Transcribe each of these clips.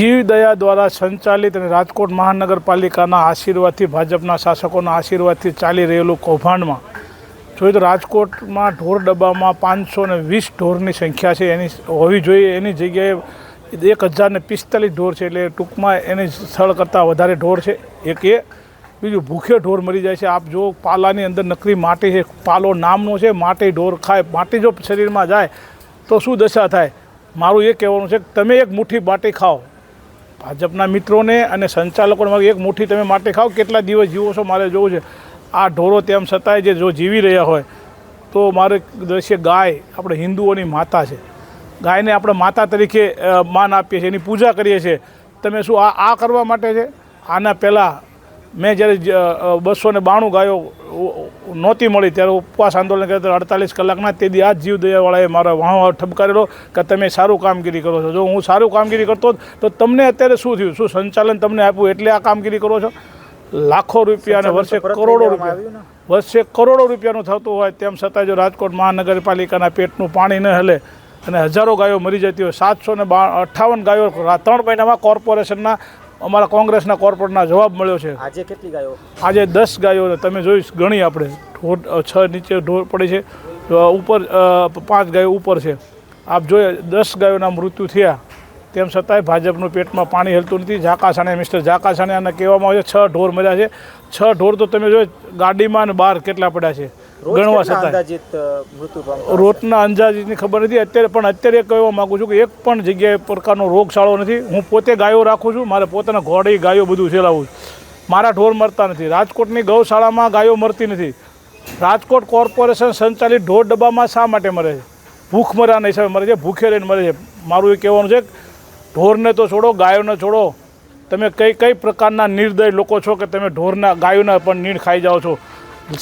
જીવદયા દ્વારા સંચાલિત અને રાજકોટ મહાનગરપાલિકાના આશીર્વાદથી ભાજપના શાસકોના આશીર્વાદથી ચાલી રહેલું કૌભાંડમાં જોઈએ તો રાજકોટમાં ઢોર ડબ્બામાં 520 ઢોરની સંખ્યા છે એની હોવી જોઈએ, એની જગ્યાએ 1045 ઢોર છે, એટલે ટૂંકમાં એની સ્થળ કરતાં વધારે ઢોર છે. એક એ બીજું ભૂખે ઢોર મરી જાય છે. આપ જો પાલાની અંદર નકરી માટી છે, પાલો નામનો છે, માટી ઢોર ખાય, માટી જો શરીરમાં જાય તો શું દશા થાય. મારું એ કહેવાનું છે કે તમે એક મુઠ્ઠી માટી ખાઓ, ભાજપના મિત્રોને અને સંચાલકોને એક મુઠ્ઠી તમે માટી ખાઓ, કેટલા દિવસ જીવો છો મારે જોવું છે. આ ઢોરો તેમ છતાંય જે જો જીવી રહ્યા હોય તો મારે દ્રશ્ય ગાય આપણે હિન્દુઓની માતા છે, ગાયને આપણે માતા તરીકે માન આપીએ છીએ, એની પૂજા કરીએ છીએ. તમે શું આ કરવા માટે છે? આના પહેલાં મેં જ્યારે 292 ગાયો નહોતી મળી ત્યારે ઉપવાસ આંદોલન કરતા 48 કલાકના તેથી આ જીવદયાવાળાએ મારા વાહ ઠપકારેલો કે તમે સારું કામગીરી કરો છો. જો હું સારું કામગીરી કરતો તો તમને અત્યારે શું થયું? શું સંચાલન તમને આપ્યું એટલે આ કામગીરી કરો છો? લાખો રૂપિયા અને વર્ષે કરોડો રૂપિયાનું થતું હોય તેમ છતાં જો રાજકોટ મહાનગરપાલિકાના પેટનું પાણી ન હલે અને હજારો ગાયો મરી જતી હોય, 758 ગાયો 3 મહિનામાં કોર્પોરેશનના અમારા કોંગ્રેસના કોર્પોરેટરના જવાબ મળ્યો છે. આજે કેટલી ગાયો? આજે 10 ગાયો તમે જોઈ ગણી આપણે ઢોર 6 નીચે ઢોર પડી છે, ઉપર 5 ગાયો ઉપર છે. આપ જોઈએ 10 ગાયોના મૃત્યુ થયા તેમ છતાંય ભાજપનું પેટમાં પાણી હલતું નથી. ઝાકાસાણે મિસ્ટર ઝાકાસાણેને કહેવામાં આવે છે 6 ઢોર મર્યા છે. 6 ઢોર તો તમે જોઈ ગાડીમાં અને બહાર કેટલા પડ્યા છે ગણવા છતાં રોજના અંદાજિતની ખબર નથી અત્યારે. પણ અત્યારે કહેવા માગું છું કે એક પણ જગ્યાએ પ્રકારનો રોગચાળો નથી. હું પોતે ગાયો રાખું છું, મારે પોતાના ઘોડી ગાયો બધું ચલાવું છું, મારા ઢોર મરતા નથી. રાજકોટની ગૌશાળામાં ગાયો મરતી નથી. રાજકોટ કોર્પોરેશન સંચાલિત ઢોર ડબ્બામાં શા માટે મરે છે? ભૂખ મર્યાના હિસાબે મરે છે, ભૂખે રહીને મરે છે. મારું એ કહેવાનું છે ઢોરને તો છોડો, ગાયોને છોડો. તમે કઈ પ્રકારના નિર્દય લોકો છો કે તમે ઢોરના ગાયોના પણ નીણ ખાઈ જાઓ છો?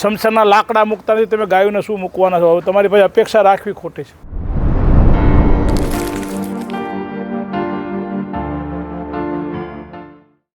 શમશાનના લાકડા મૂકતા નથી, તમે ગાયોને શું મૂકવાના છો? હવે તમારી પાસે અપેક્ષા રાખવી ખોટી છે.